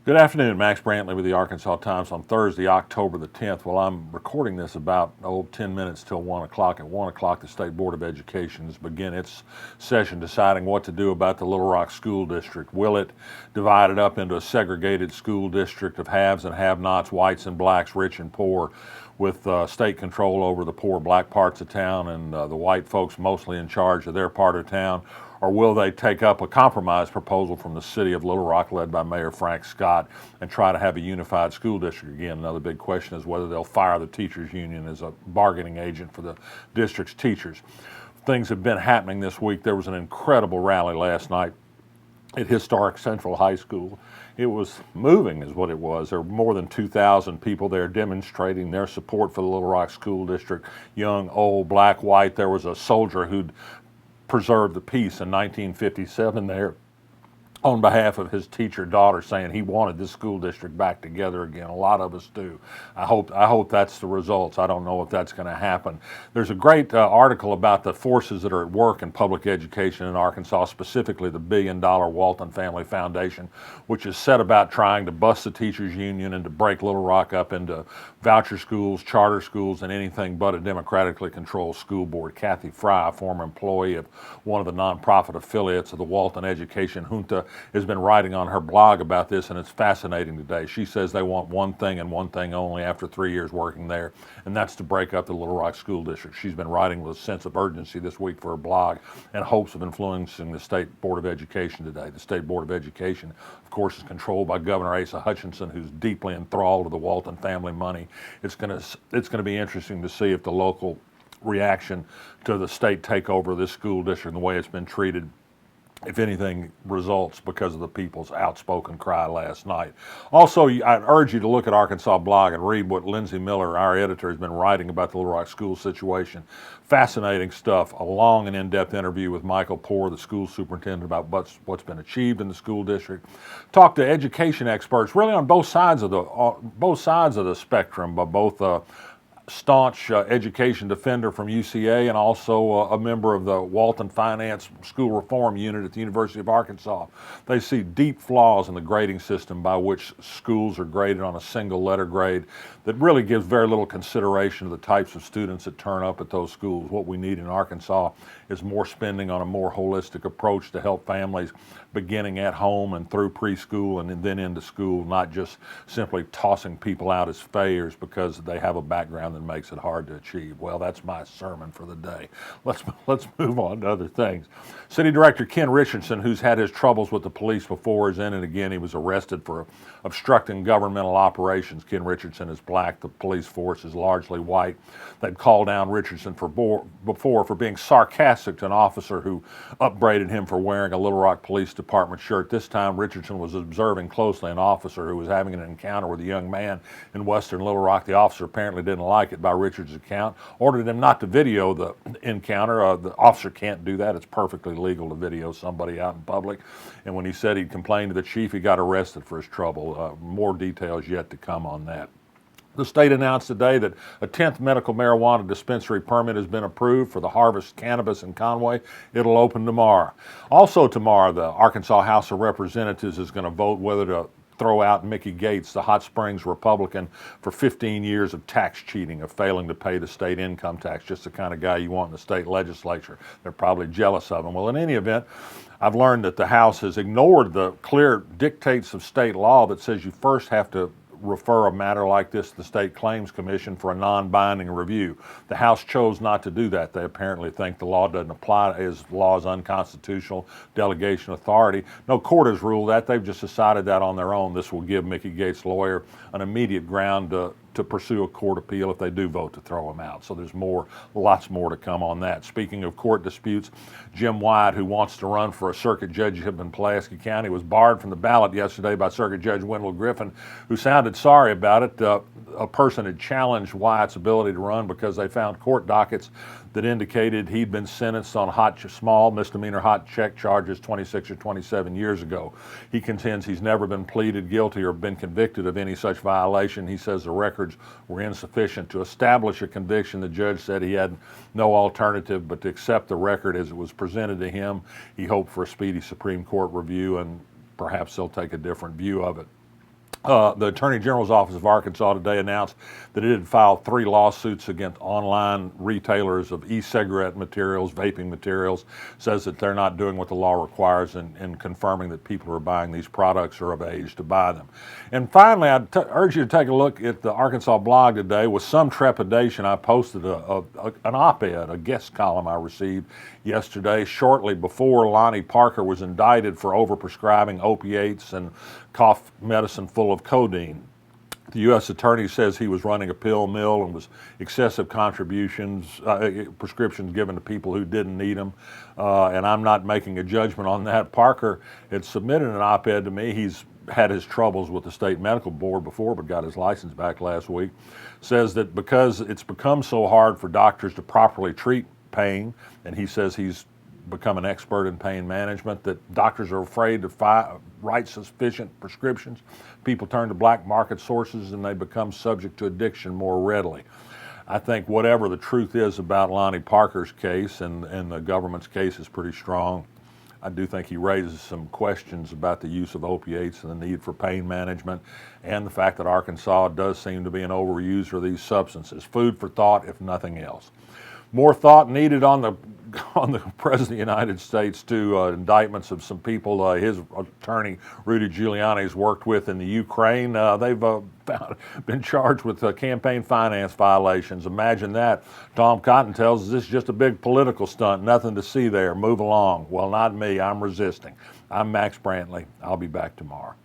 Good afternoon, Max Brantley with the Arkansas Times on Thursday, October the 10th. Well, I'm recording this about 10 minutes till 1 o'clock. At 1 o'clock, the State Board of Education has begun its session deciding what to do about the Little Rock School District. Will it divide it up into a segregated school district of haves and have-nots, whites and blacks, rich and poor, with state control over the poor black parts of town and the white folks mostly in charge of their part of town? Or will they take up a compromise proposal from the city of Little Rock, led by Mayor Frank Scott, and try to have a unified school district again? Another big question is whether they'll fire the teachers union as a bargaining agent for the district's teachers. Things have been happening this week. There was an incredible rally last night at historic Central High School. It was moving is what it was. There were more than 2,000 people there demonstrating their support for the Little Rock School District, young, old, black, white. There was a soldier who'd preserved the peace in 1957 there on behalf of his teacher daughter, saying he wanted this school district back together again. A lot of us do. I hope that's the results. I don't know if that's going to happen. There's a great article about the forces that are at work in public education in Arkansas, specifically the $1 billion Walton Family Foundation, which is set about trying to bust the teachers union and to break Little Rock up into voucher schools, charter schools, and anything but a democratically controlled school board. Kathy Fry, a former employee of one of the nonprofit affiliates of the Walton Education Junta, has been writing on her blog about this, and it's fascinating today. She says they want one thing and one thing only after 3 years working there, and that's to break up the Little Rock School District. She's been writing with a sense of urgency this week for her blog and hopes of influencing the State Board of Education today. The State Board of Education, of course, is controlled by Governor Asa Hutchinson, who's deeply enthralled to the Walton family money. It's going to be interesting to see if the local reaction to the state takeover of this school district and the way it's been treated, if anything, results because of the people's outspoken cry last night. Also, I urge you to look at Arkansas Blog and read what Lindsay Miller, our editor, has been writing about the Little Rock school situation. Fascinating stuff. A long and in-depth interview with Michael Poore, the school superintendent, about what's been achieved in the school district. Talk to education experts, really on both sides of the spectrum, but both staunch education defender from UCA and also a member of the Walton Finance School Reform Unit at the University of Arkansas. They see deep flaws in the grading system by which schools are graded on a single letter grade that really gives very little consideration to the types of students that turn up at those schools. What we need in Arkansas is more spending on a more holistic approach to help families beginning at home and through preschool and then into school, not just simply tossing people out as failures because they have a background that makes it hard to achieve. Well, that's my sermon for the day. Let's move on to other things. City Director Ken Richardson, who's had his troubles with the police before, is in it again. He was arrested for obstructing governmental operations. Ken Richardson is black. The police force is largely white. They'd called down Richardson before for being sarcastic to an officer who upbraided him for wearing a Little Rock Police Department shirt. This time, Richardson was observing closely an officer who was having an encounter with a young man in western Little Rock. The officer apparently didn't like it by Richardson's account, ordered him not to video the encounter. The officer can't do that. It's perfectly legal to video somebody out in public. And when he said he'd complained to the chief, he got arrested for his trouble. More details yet to come on that. The state announced today that a 10th medical marijuana dispensary permit has been approved for the Harvest Cannabis in Conway. It'll open tomorrow. Also tomorrow, the Arkansas House of Representatives is going to vote whether to throw out Mickey Gates, the Hot Springs Republican, for 15 years of tax cheating, of failing to pay the state income tax, just the kind of guy you want in the state legislature. They're probably jealous of him. Well, in any event, I've learned that the House has ignored the clear dictates of state law that says you first have to refer a matter like this to the State Claims Commission for a non-binding review. The House chose not to do that. They apparently think the law doesn't apply, as law is unconstitutional, delegation authority. No court has ruled that. They've just decided that on their own. This will give Mickey Gates' lawyer an immediate ground to pursue a court appeal if they do vote to throw him out. So there's lots more to come on that. Speaking of court disputes, Jim White, who wants to run for a circuit judgeship in Pulaski County, was barred from the ballot yesterday by Circuit Judge Wendell Griffin, who sounded sorry about it. A person had challenged Wyatt's ability to run because they found court dockets that indicated he'd been sentenced on small misdemeanor hot check charges 26 or 27 years ago. He contends he's never been pleaded guilty or been convicted of any such violation. He says the records were insufficient to establish a conviction. The judge said he had no alternative but to accept the record as it was presented to him. He hoped for a speedy Supreme Court review, and perhaps they'll take a different view of it. The Attorney General's Office of Arkansas today announced that it had filed 3 lawsuits against online retailers of e-cigarette materials, vaping materials, says that they're not doing what the law requires in confirming that people who are buying these products are of age to buy them. And finally, I'd urge you to take a look at the Arkansas blog today. With some trepidation, I posted an op-ed, a guest column I received yesterday, shortly before Lonnie Parker was indicted for overprescribing opiates and cough medicine full of codeine. The U.S. Attorney says he was running a pill mill and was excessive prescriptions given to people who didn't need them. And I'm not making a judgment on that. Parker had submitted an op-ed to me. He's had his troubles with the state medical board before, but got his license back last week. Says that because it's become so hard for doctors to properly treat pain, and he says he's become an expert in pain management, that doctors are afraid to write sufficient prescriptions. People turn to black market sources and they become subject to addiction more readily. I think whatever the truth is about Lonnie Parker's case, and the government's case is pretty strong, I do think he raises some questions about the use of opiates and the need for pain management, and the fact that Arkansas does seem to be an overuser of these substances. Food for thought, if nothing else. More thought needed on the President of the United States, too. Indictments of some people his attorney, Rudy Giuliani, has worked with in the Ukraine. They've been charged with campaign finance violations. Imagine that. Tom Cotton tells us this is just a big political stunt, nothing to see there. Move along. Well, not me. I'm resisting. I'm Max Brantley. I'll be back tomorrow.